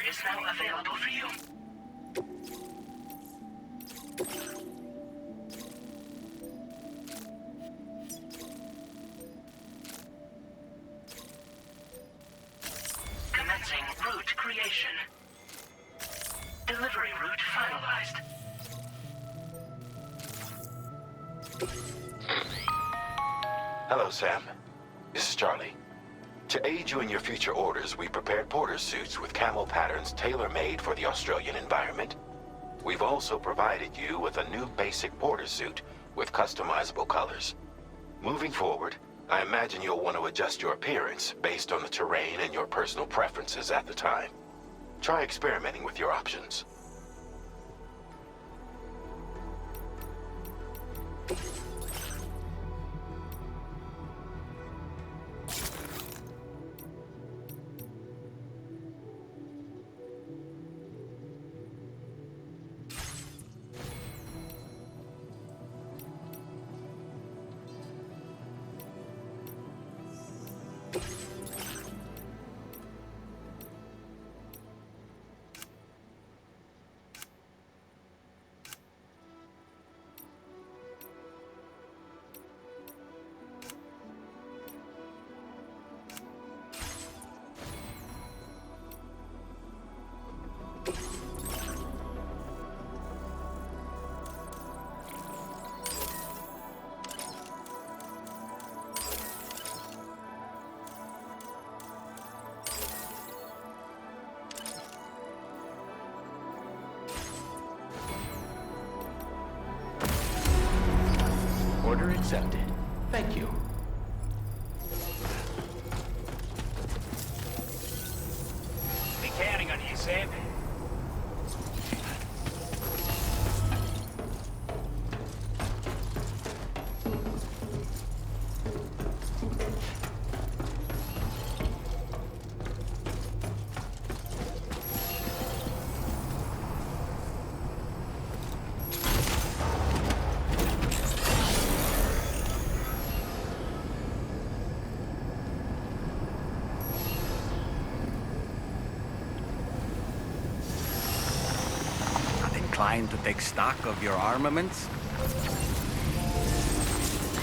is now available for you. Commencing route creation. Delivery route finalized. Hello, Sam. This is Charlie. To aid you in your future orders, we prepared porter suits with camel patterns tailor-made for the Australian environment. We've also provided you with a new basic porter suit with customizable colors. Moving forward, I imagine you'll want to adjust your appearance based on the terrain and your personal preferences at the time. Try experimenting with your options. Order accepted. Thank you. Be counting on you, Sam. Inclined to take stock of your armaments?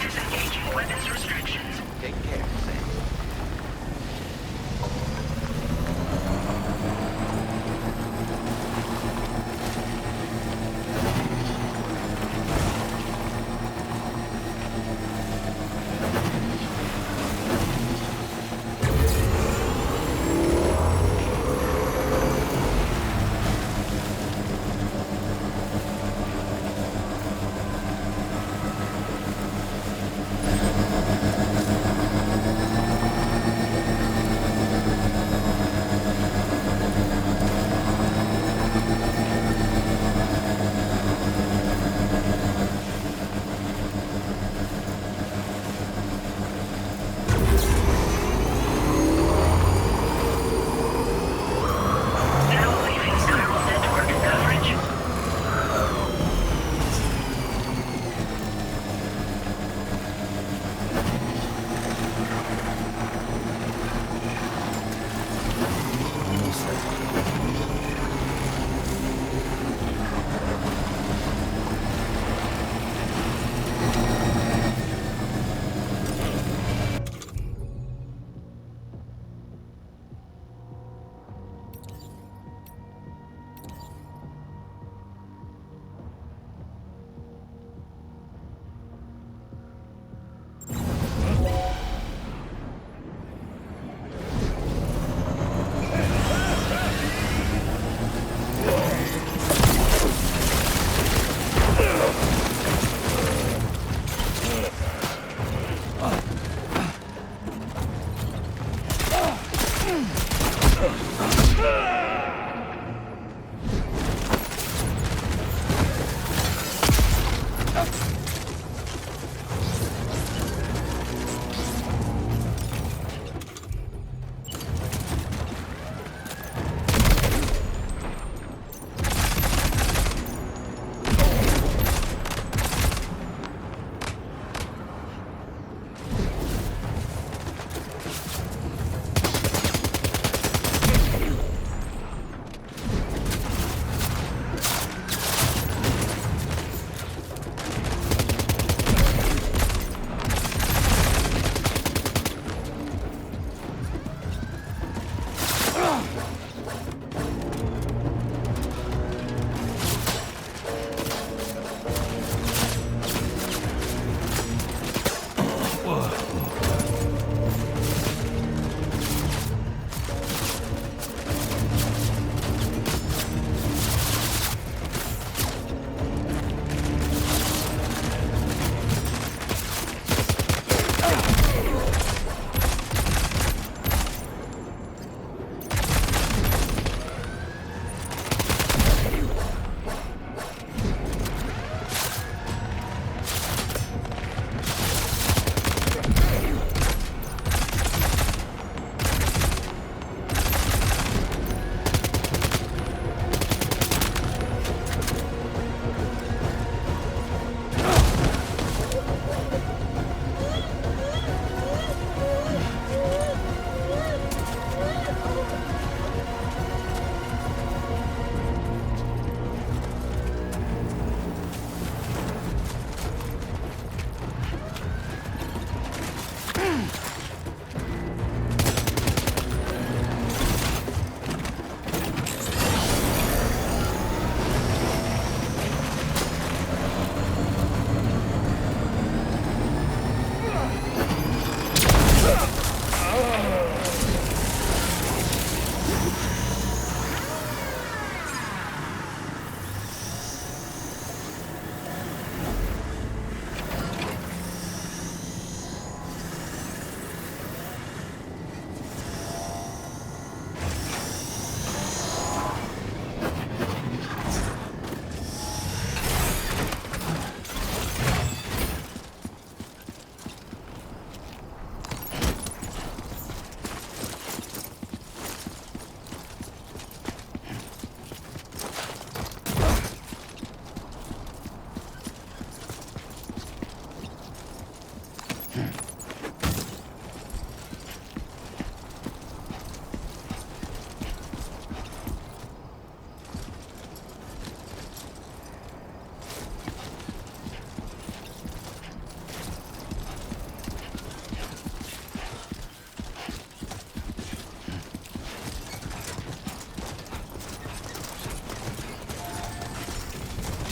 Disengaging weapons restrictions. Take care, Sam.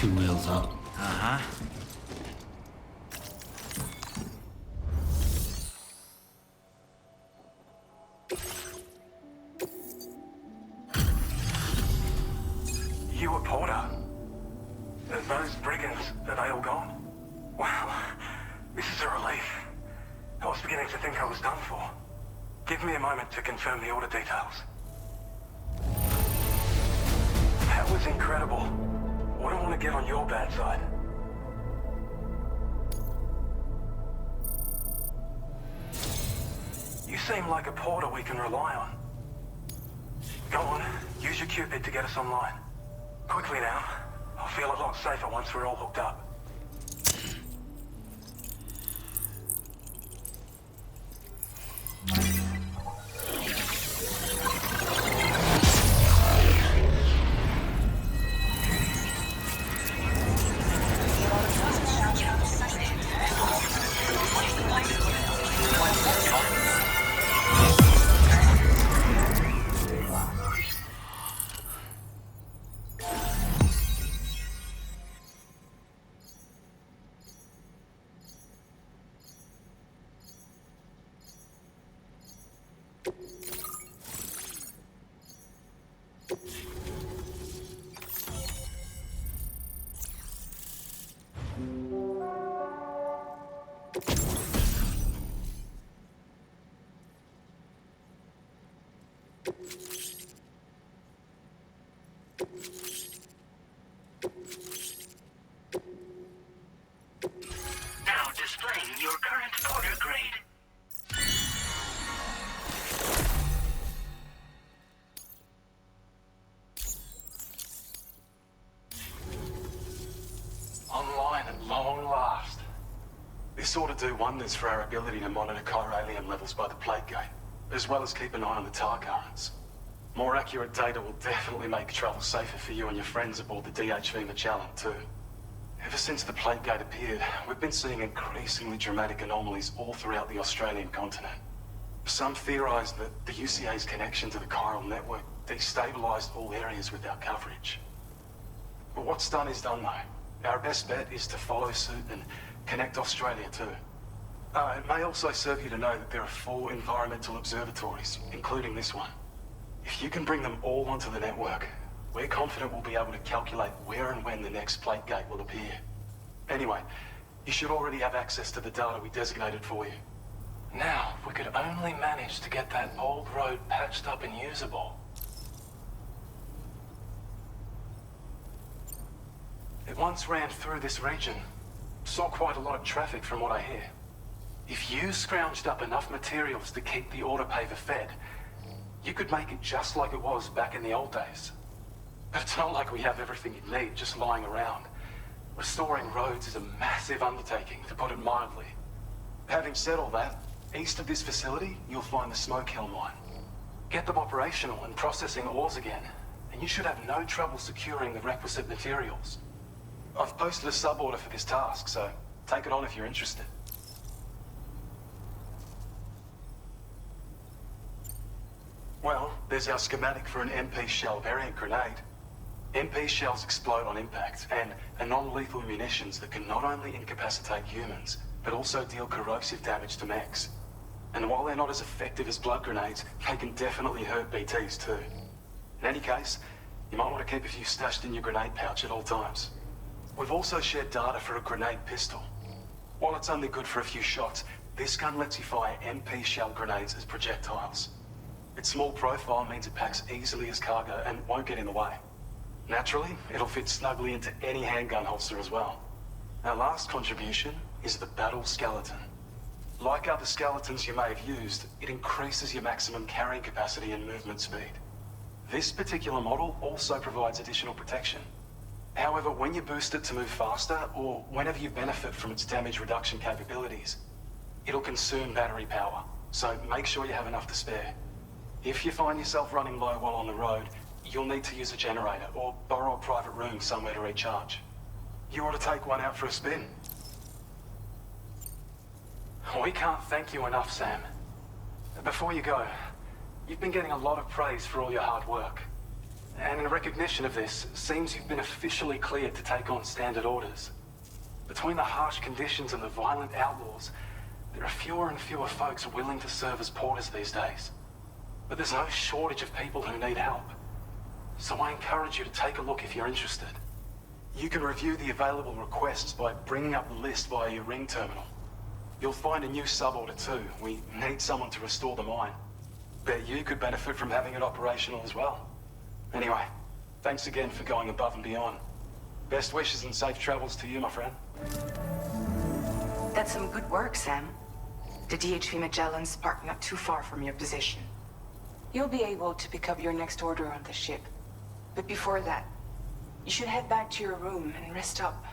2 wheels up. Uh-huh. You a Porter? Those brigands, are they all gone? Wow, this is a relief. I was beginning to think I was done for. Give me a moment to confirm the order details. That was incredible. Wouldn't want to get on your bad side. You seem like a Porter we can rely on. Go on, use your Cupid to get us online. Quickly now. I'll feel a lot safer once we're all hooked up. Now displaying your current Porter grade. Online at long last. This ought to do wonders for our ability to monitor chiralium levels by the plague gate, as well as keep an eye on the tar currents. More accurate data will definitely make travel safer for you and your friends aboard the DHV Magellan too. Ever since the plague gate appeared, we've been seeing increasingly dramatic anomalies all throughout the Australian continent. Some theorize that the UCA's connection to the chiral network destabilized all areas without coverage. But what's done is done though. Our best bet is to follow suit and connect Australia too. It may also serve you to know that there are 4 environmental observatories, including this one. If you can bring them all onto the network, we're confident we'll be able to calculate where and when the next plague gate will appear. Anyway, you should already have access to the data we designated for you. Now, if we could only manage to get that old road patched up and usable. It once ran through this region. Saw quite a lot of traffic from what I hear. If you scrounged up enough materials to keep the autopaver fed, you could make it just like it was back in the old days. But it's not like we have everything you need just lying around. Restoring roads is a massive undertaking, to put it mildly. Having said all that, east of this facility, you'll find the Smoke Hill mine. Get them operational and processing ores again, and you should have no trouble securing the requisite materials. I've posted a sub-order for this task, so take it on if you're interested. Well, there's our schematic for an MP shell variant grenade. MP shells explode on impact, and are non-lethal munitions that can not only incapacitate humans, but also deal corrosive damage to mechs. And while they're not as effective as blood grenades, they can definitely hurt BTs too. In any case, you might want to keep a few stashed in your grenade pouch at all times. We've also shared data for a grenade pistol. While it's only good for a few shots, this gun lets you fire MP shell grenades as projectiles. Its small profile means it packs easily as cargo and won't get in the way. Naturally, it'll fit snugly into any handgun holster as well. Our last contribution is the Battle Skeleton. Like other skeletons you may have used, it increases your maximum carrying capacity and movement speed. This particular model also provides additional protection. However, when you boost it to move faster, or whenever you benefit from its damage reduction capabilities, it'll consume battery power, so make sure you have enough to spare. If you find yourself running low while on the road, you'll need to use a generator or borrow a private room somewhere to recharge. You ought to take one out for a spin. We can't thank you enough, Sam. Before you go, you've been getting a lot of praise for all your hard work. And in recognition of this, it seems you've been officially cleared to take on standard orders. Between the harsh conditions and the violent outlaws, there are fewer and fewer folks willing to serve as porters these days. But there's no shortage of people who need help. So I encourage you to take a look if you're interested. You can review the available requests by bringing up the list via your ring terminal. You'll find a new suborder too. We need someone to restore the mine. Bet you could benefit from having it operational as well. Anyway, thanks again for going above and beyond. Best wishes and safe travels to you, my friend. That's some good work, Sam. The DHV Magellan's parked not too far from your position. You'll be able to pick up your next order on the ship. But before that, you should head back to your room and rest up.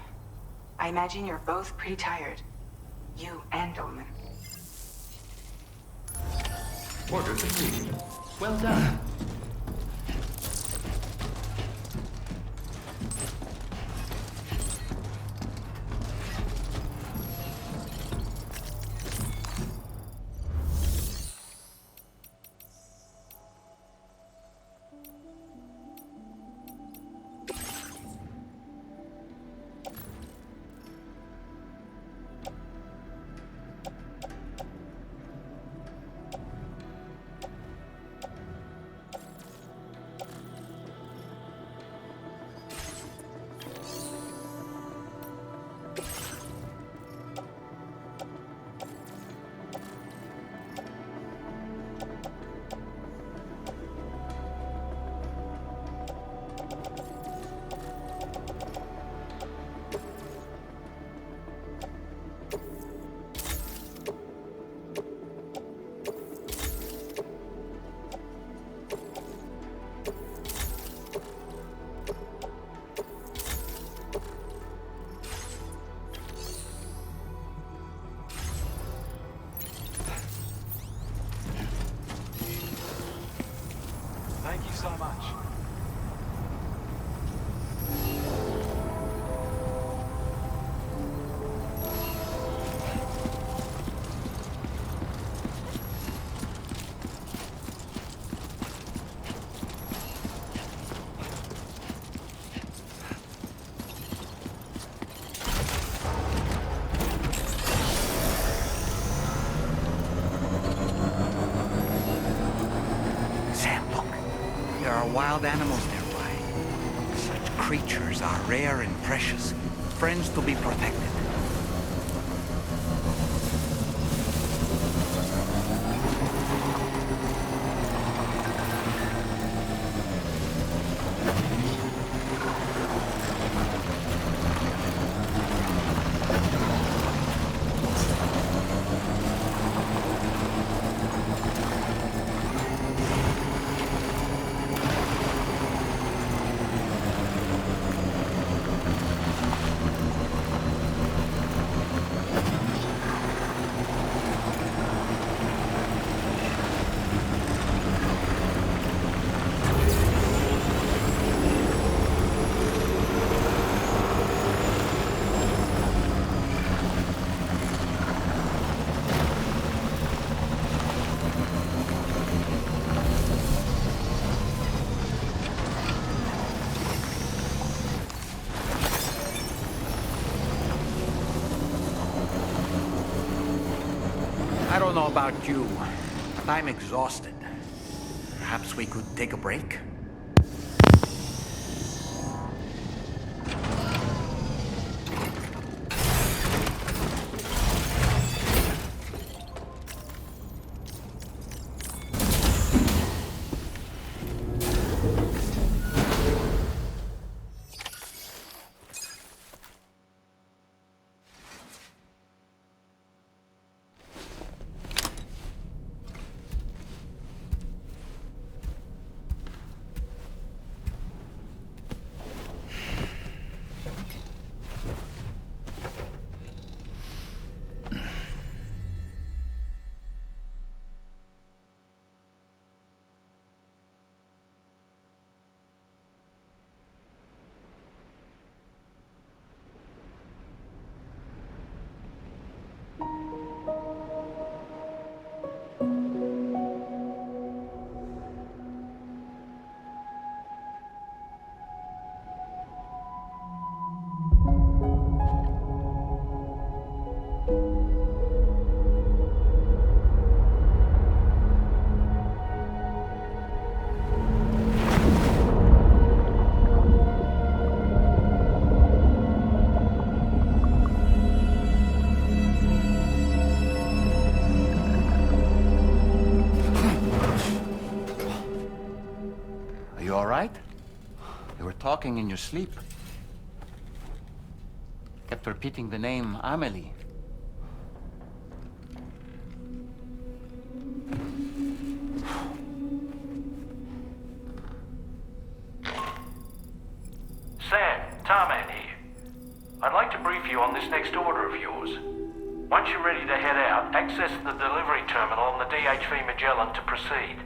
I imagine you're both pretty tired. You and Dolman. Order complete. Well done. Thank you so much. Sam, look. There are wild animals nearby. Such creatures are rare and precious. Friends to be protected. I don't know about you, but I'm exhausted. Perhaps we could take a break? You were talking in your sleep. Kept repeating the name Amelie. Sam, Tarman here. I'd like to brief you on this next order of yours. Once you're ready to head out, access the delivery terminal on the DHV Magellan to proceed.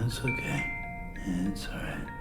It's okay. It's all right.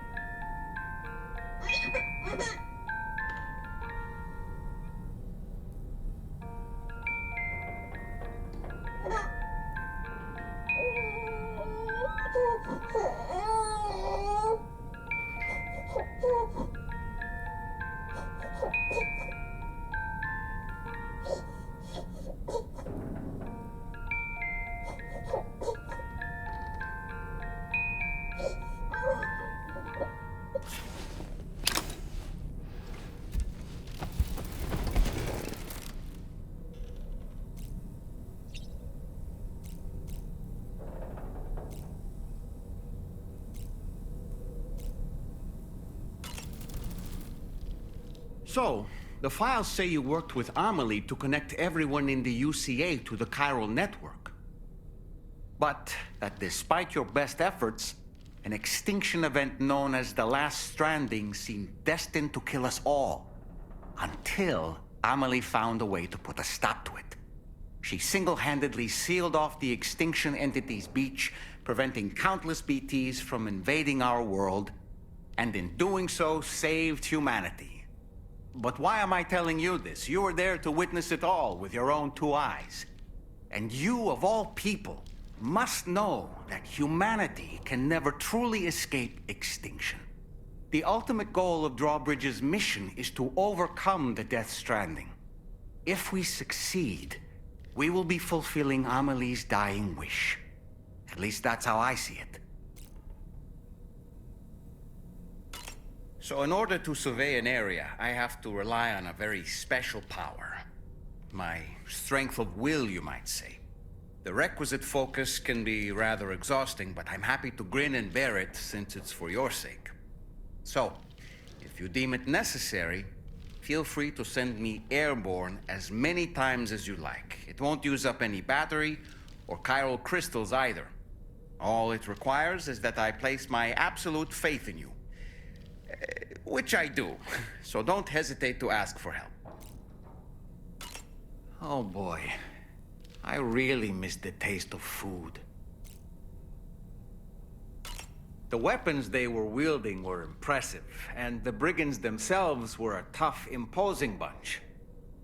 So, the files say you worked with Amelie to connect everyone in the UCA to the chiral network. But that despite your best efforts, an extinction event known as the Last Stranding seemed destined to kill us all. Until Amelie found a way to put a stop to it. She single-handedly sealed off the extinction entity's beach, preventing countless BTs from invading our world, and in doing so, saved humanity. But why am I telling you this? You were there to witness it all with your own two eyes. And you, of all people, must know that humanity can never truly escape extinction. The ultimate goal of Drawbridge's mission is to overcome the Death Stranding. If we succeed, we will be fulfilling Amelie's dying wish. At least that's how I see it. So in order to survey an area, I have to rely on a very special power. My strength of will, you might say. The requisite focus can be rather exhausting, but I'm happy to grin and bear it since it's for your sake. So, if you deem it necessary, feel free to send me airborne as many times as you like. It won't use up any battery or chiral crystals either. All it requires is that I place my absolute faith in you. Which I do, so don't hesitate to ask for help. Oh boy, I really miss the taste of food. The weapons they were wielding were impressive, and the brigands themselves were a tough, imposing bunch.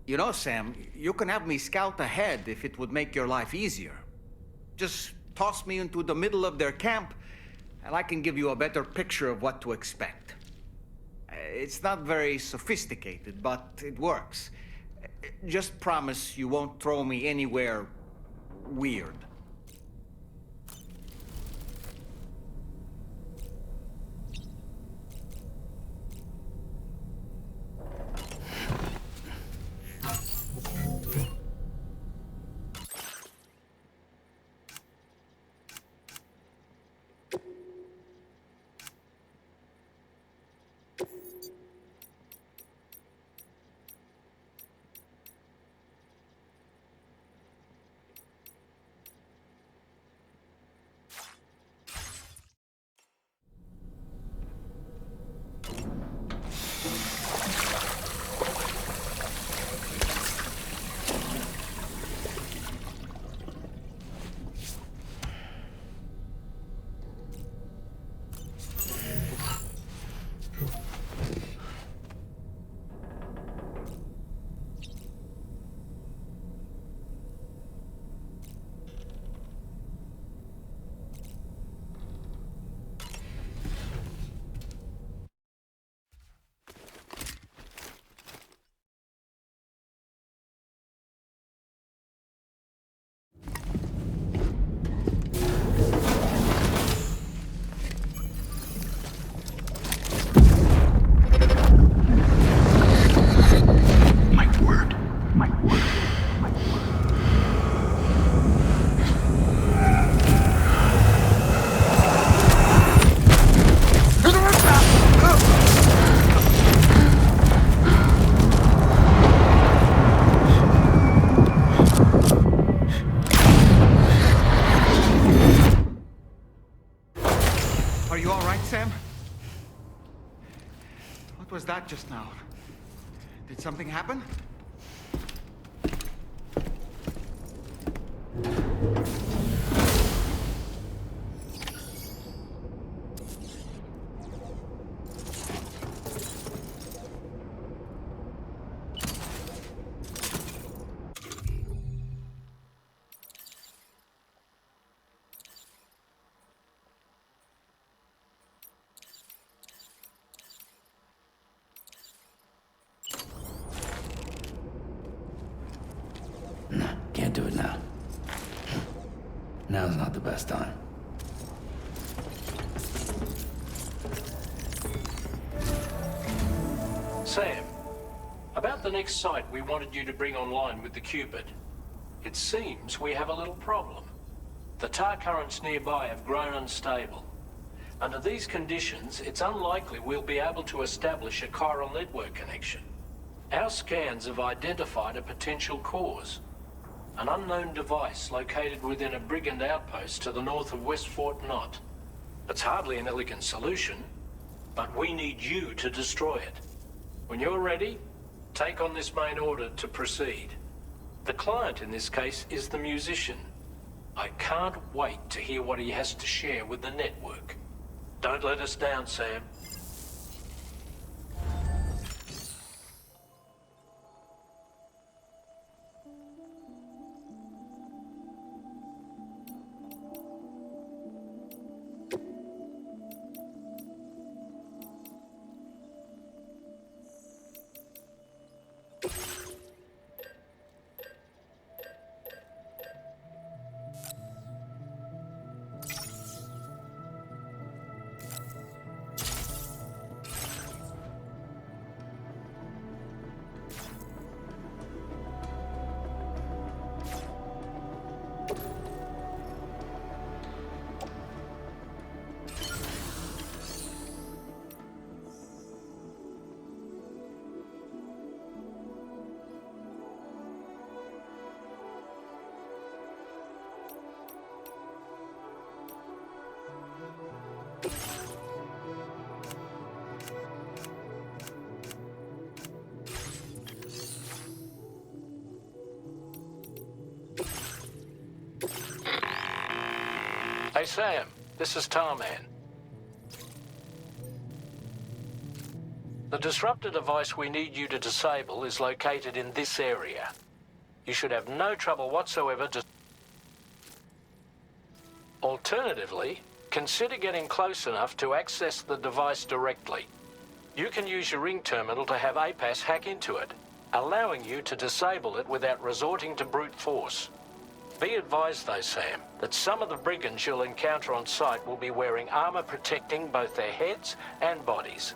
You know, Sam, you can have me scout ahead if it would make your life easier. Just toss me into the middle of their camp, and I can give you a better picture of what to expect. It's not very sophisticated, but it works. Just promise you won't throw me anywhere weird. What was that just now? Did something happen? Can't do it now. Now's not the best time. Sam, about the next site we wanted you to bring online with the Cupid. It seems we have a little problem. The tar currents nearby have grown unstable. Under these conditions, it's unlikely we'll be able to establish a chiral network connection. Our scans have identified a potential cause. An unknown device located within a brigand outpost to the north of West Fort Knot. It's hardly an elegant solution, but we need you to destroy it. When you're ready, take on this main order to proceed. The client in this case is the musician. I can't wait to hear what he has to share with the network. Don't let us down, Sam. Hey Sam, this is Tarman. The disruptor device we need you to disable is located in this area. You should have no trouble whatsoever Alternatively, consider getting close enough to access the device directly. You can use your ring terminal to have APAS hack into it, allowing you to disable it without resorting to brute force. Be advised though, Sam, that some of the brigands you'll encounter on site will be wearing armor protecting both their heads and bodies,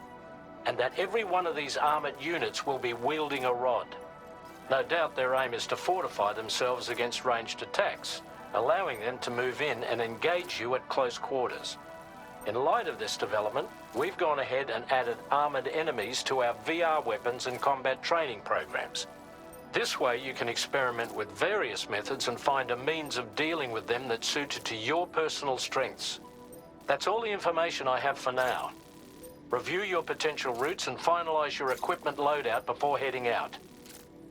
and that every one of these armored units will be wielding a rod. No doubt their aim is to fortify themselves against ranged attacks, allowing them to move in and engage you at close quarters. In light of this development, we've gone ahead and added armored enemies to our VR weapons and combat training programs. This way you can experiment with various methods and find a means of dealing with them that's suited to your personal strengths. That's all the information I have for now. Review your potential routes and finalize your equipment loadout before heading out.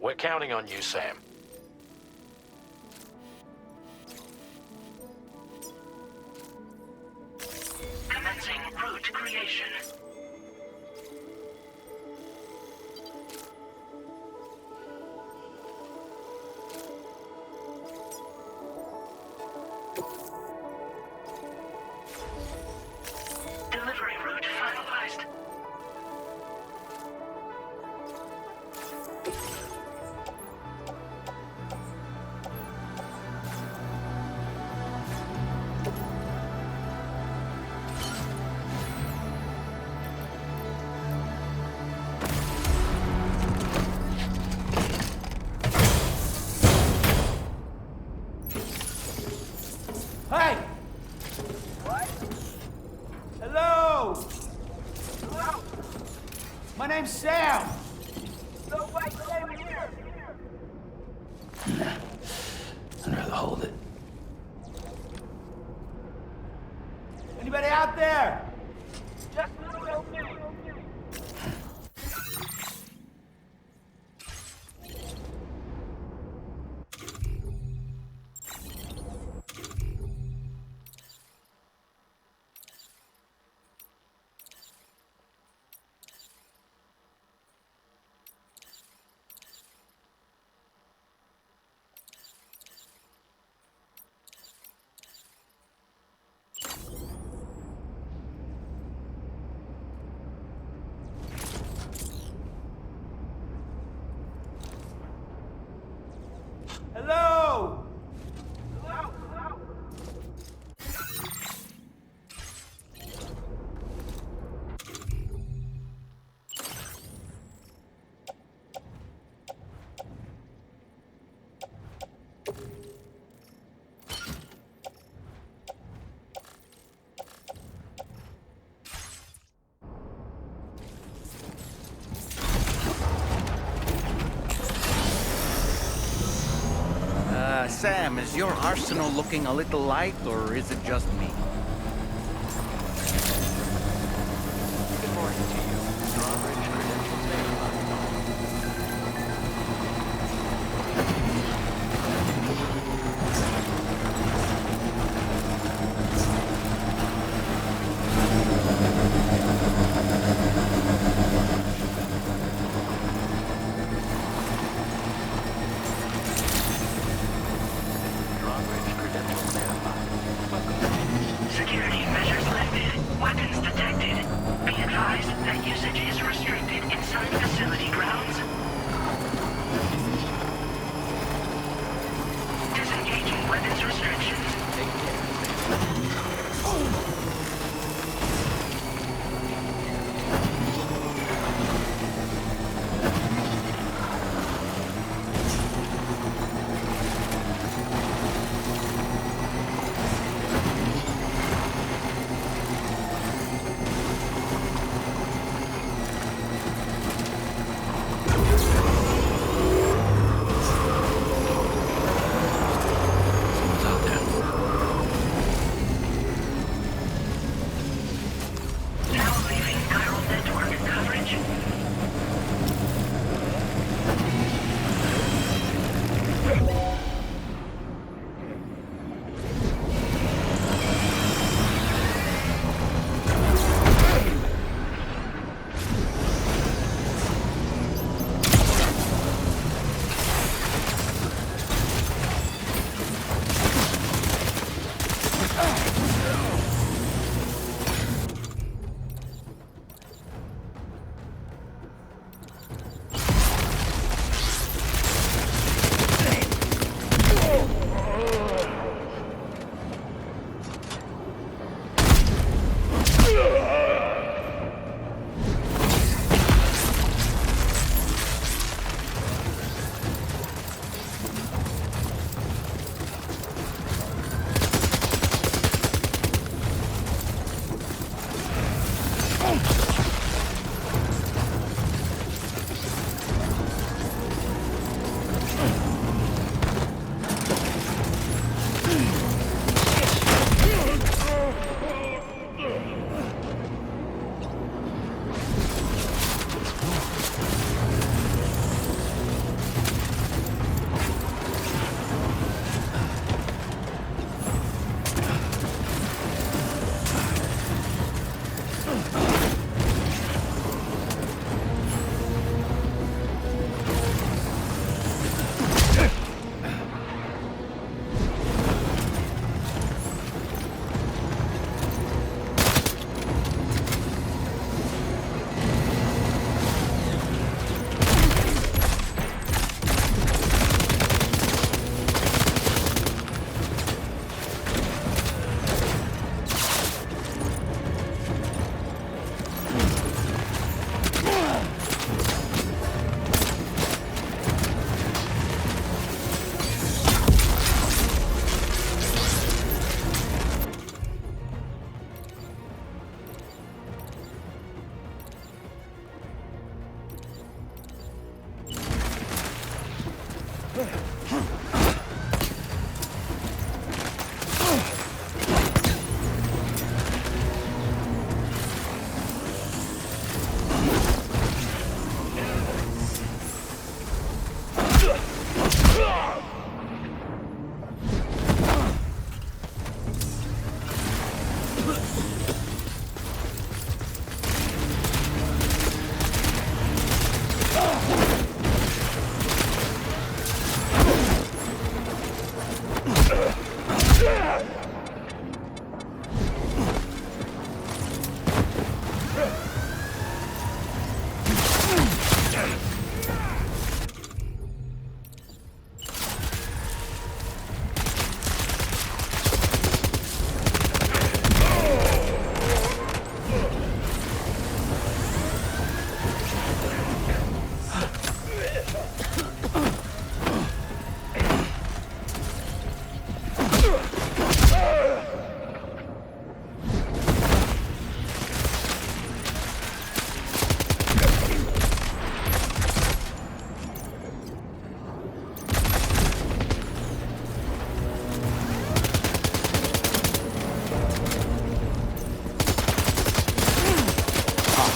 We're counting on you, Sam. Commencing route creation. Delivery route finalized. Hey! What? Hello! Hello? My name's Sam! No way, Sam here! Nah. I'd rather hold it. Anybody out there? Just help me. Hello! Hello? Hello? Sam, is your arsenal looking a little light, or is it just me? Good morning to you. Drawbridge credentials verified.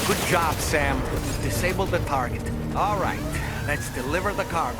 Good job, Sam. Disable the target. All right, let's deliver the cargo.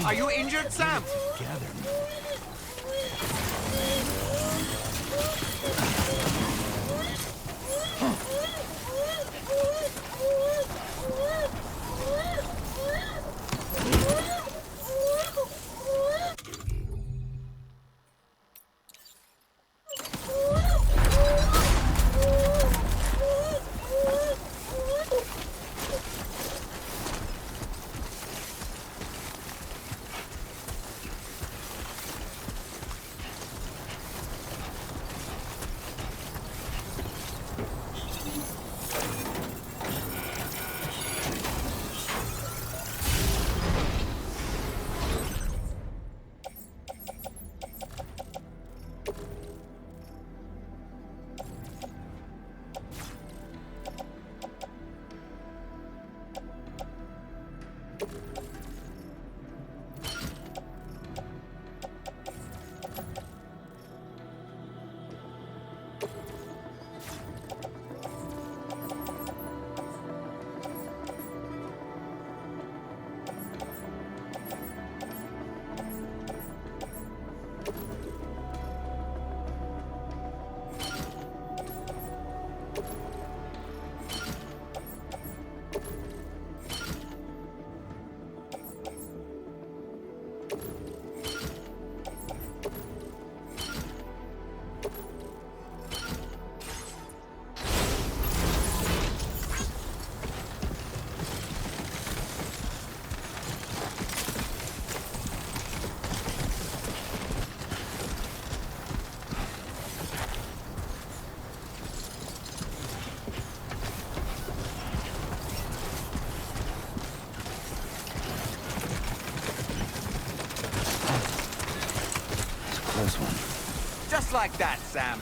Are you injured, Sam? Close one. Just like that, Sam.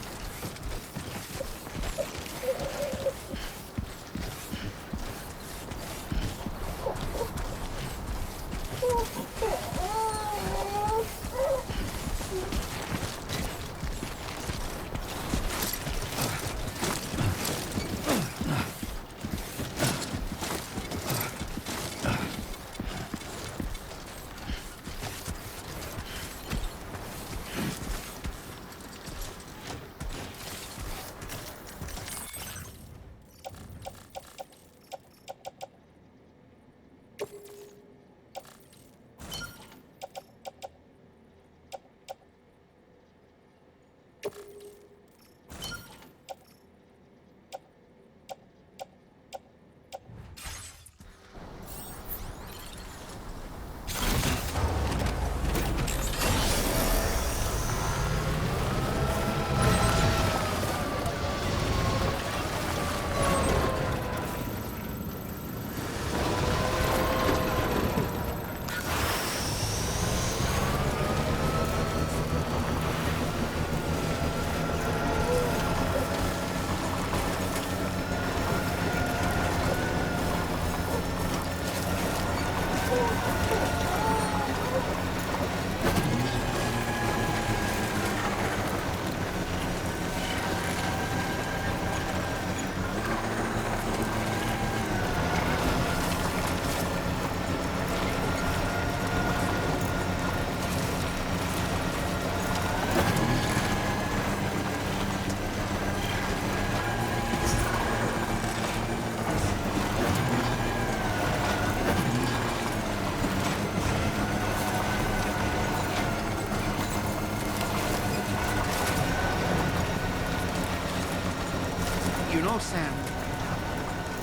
know, Sam,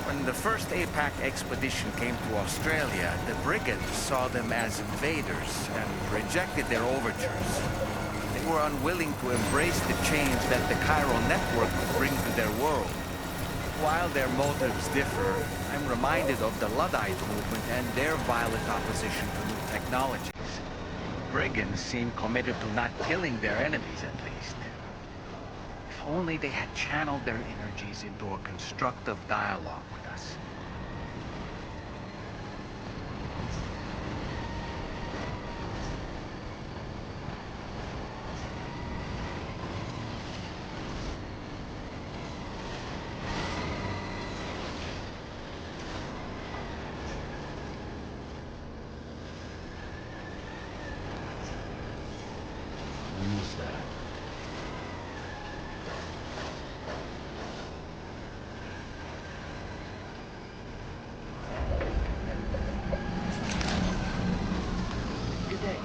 when the first APAC expedition came to Australia, the brigands saw them as invaders and rejected their overtures. They were unwilling to embrace the change that the chiral network would bring to their world. While their motives differ, I'm reminded of the Luddite movement and their violent opposition to new technologies. Brigands seem committed to not killing their enemies, at least. If only they had channeled their energies into a constructive dialogue with us. Almost there. Good day.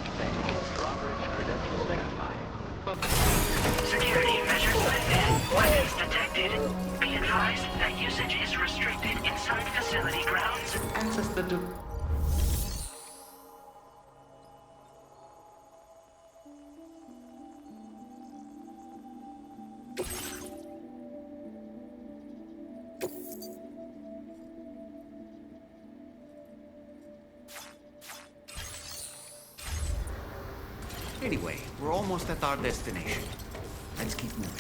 Drawbridge credentials verified. Security measures lifted. Weapons detected. Be advised that usage is restricted inside facility grounds. Access the Anyway, we're almost at our destination. Let's keep moving.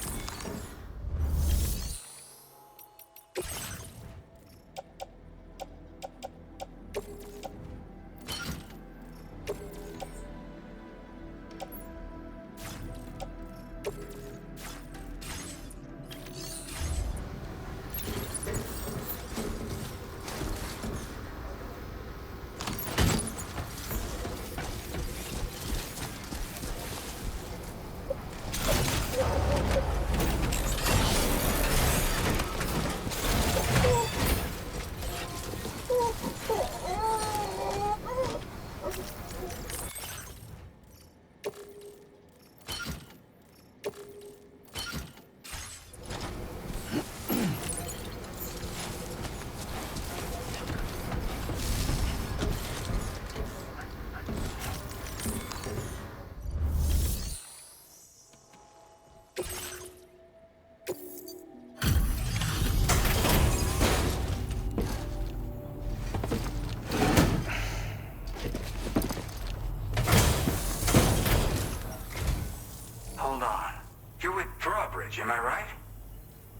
Hold on. You're with Drawbridge, am I right?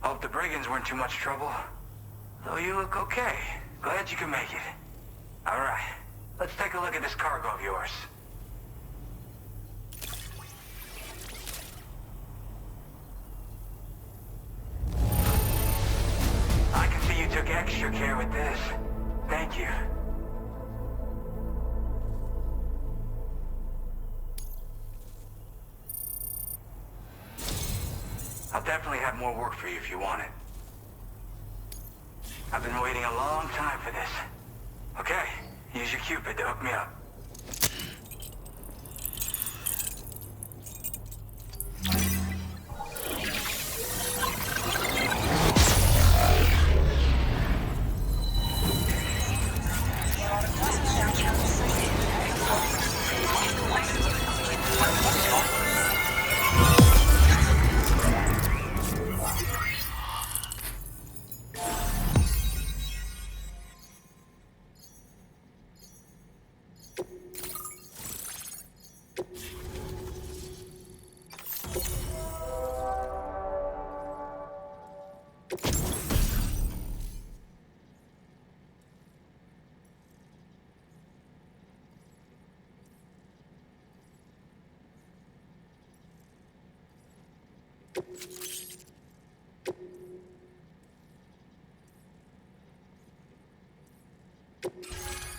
Hope the brigands weren't too much trouble. Though you look okay. Glad you can make it. All right. Let's take a look at this cargo of yours. I can see you took extra care with this. Thank you. I'll definitely have more work for you if you want it. I've been waiting a long time for this. Okay, use your Cupid to hook me up.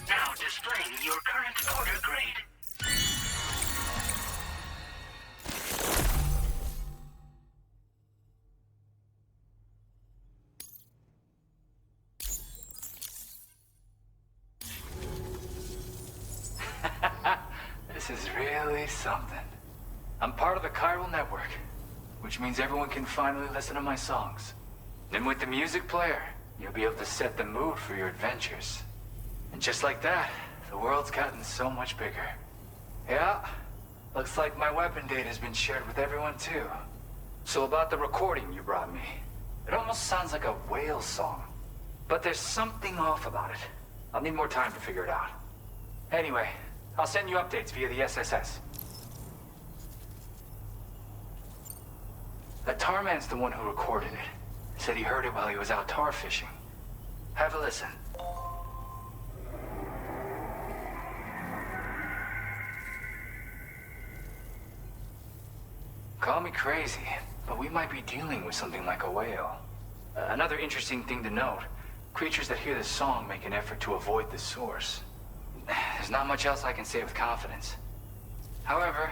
Now displaying your current order grade. This is really something. I'm part of the chiral network, which means everyone can finally listen to my songs. And with the music player, you'll be able to set the mood for your adventures. And just like that, the world's gotten so much bigger. Yeah, looks like my weapon data has been shared with everyone too. So about the recording you brought me, it almost sounds like a whale song. But there's something off about it. I'll need more time to figure it out. Anyway, I'll send you updates via the SSS. That tar man's the one who recorded it. Said he heard it while he was out tar fishing. Have a listen. Call me crazy, but we might be dealing with something like a whale. Another interesting thing to note, creatures that hear this song make an effort to avoid the source. There's not much else I can say with confidence. However,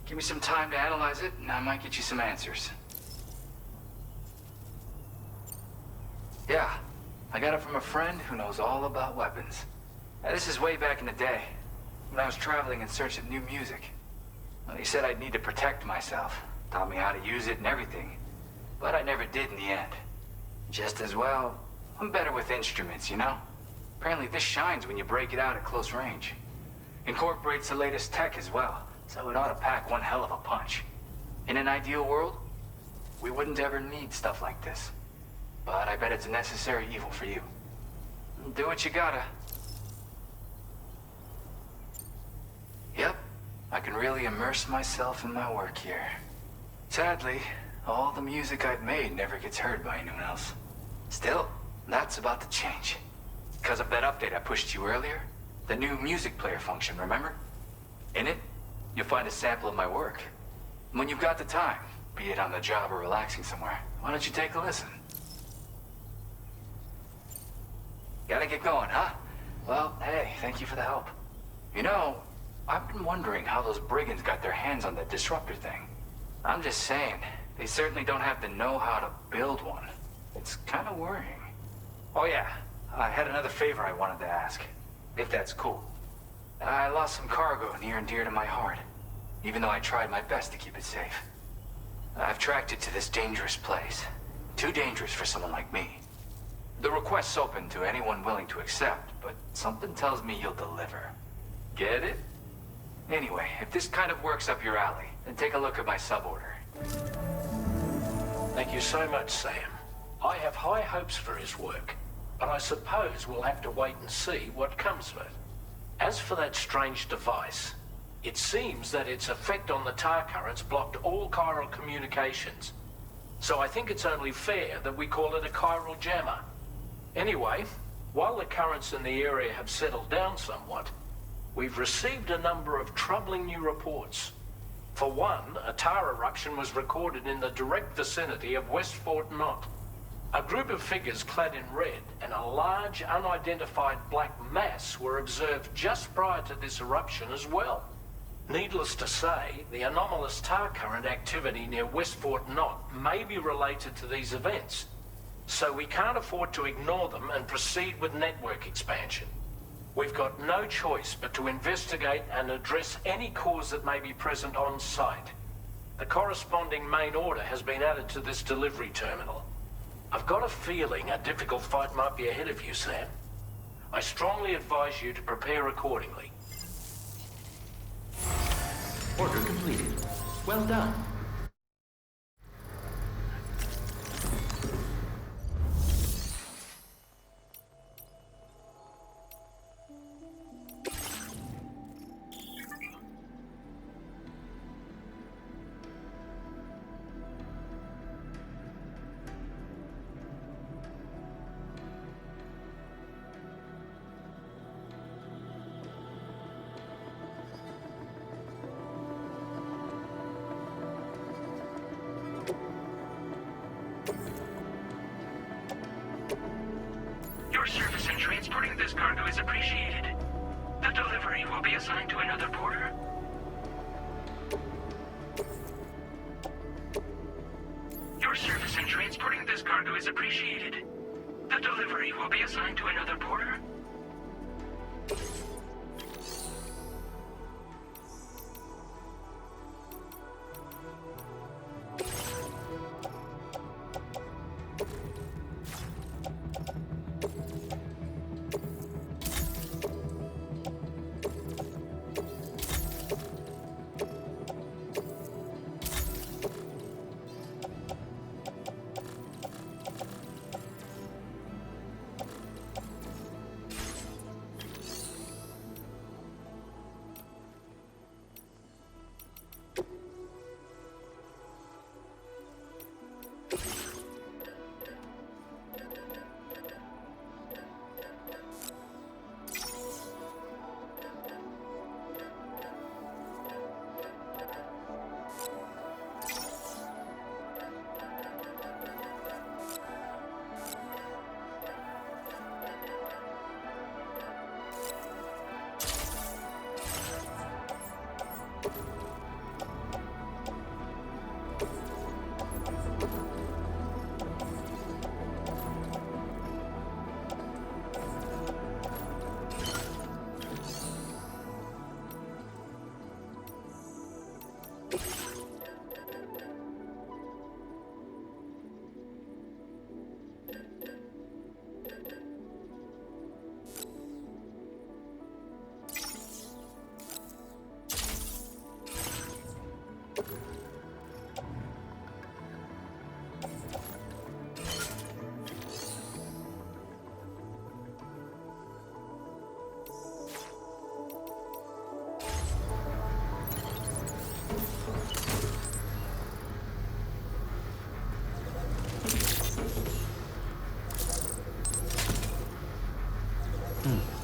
give me some time to analyze it, and I might get you some answers. Yeah, I got it from a friend who knows all about weapons. Now, this is way back in the day, when I was traveling in search of new music. Well, he said I'd need to protect myself, taught me how to use it and everything. But I never did in the end. Just as well, I'm better with instruments, you know? Apparently this shines when you break it out at close range. Incorporates the latest tech as well, so it ought to pack one hell of a punch. In an ideal world, we wouldn't ever need stuff like this. But I bet it's a necessary evil for you. Do what you gotta. Yep, I can really immerse myself in my work here. Sadly, all the music I've made never gets heard by anyone else. Still, that's about to change. Because of that update I pushed you earlier, the new music player function, remember? In it, you'll find a sample of my work. When you've got the time, be it on the job or relaxing somewhere, why don't you take a listen? Gotta get going, huh? Well, hey, thank you for the help. You know, I've been wondering how those brigands got their hands on that disruptor thing. I'm just saying, they certainly don't have the know-how to build one. It's kind of worrying. Oh yeah, I had another favor I wanted to ask, if that's cool. I lost some cargo near and dear to my heart, even though I tried my best to keep it safe. I've tracked it to this dangerous place. Too dangerous for someone like me. The request's open to anyone willing to accept, but something tells me you'll deliver. Get it? Anyway, if this kind of works up your alley, then take a look at my suborder. Thank you so much, Sam. I have high hopes for his work, but I suppose we'll have to wait and see what comes of it. As for that strange device, it seems that its effect on the tar currents blocked all chiral communications. So I think it's only fair that we call it a chiral jammer. Anyway, while the currents in the area have settled down somewhat, we've received a number of troubling new reports. For one, a tar eruption was recorded in the direct vicinity of West Fort Knot. A group of figures clad in red and a large unidentified black mass were observed just prior to this eruption as well. Needless to say, the anomalous tar current activity near West Fort Knot may be related to these events, so we can't afford to ignore them and proceed with network expansion. We've got no choice but to investigate and address any cause that may be present on site. The corresponding main order has been added to this delivery terminal. I've got a feeling a difficult fight might be ahead of you, Sam. I strongly advise you to prepare accordingly. Order completed. Well done. Your service in transporting this cargo is appreciated. The delivery will be assigned to another porter. Your service in transporting this cargo is appreciated. The delivery will be assigned to another porter. Hmm.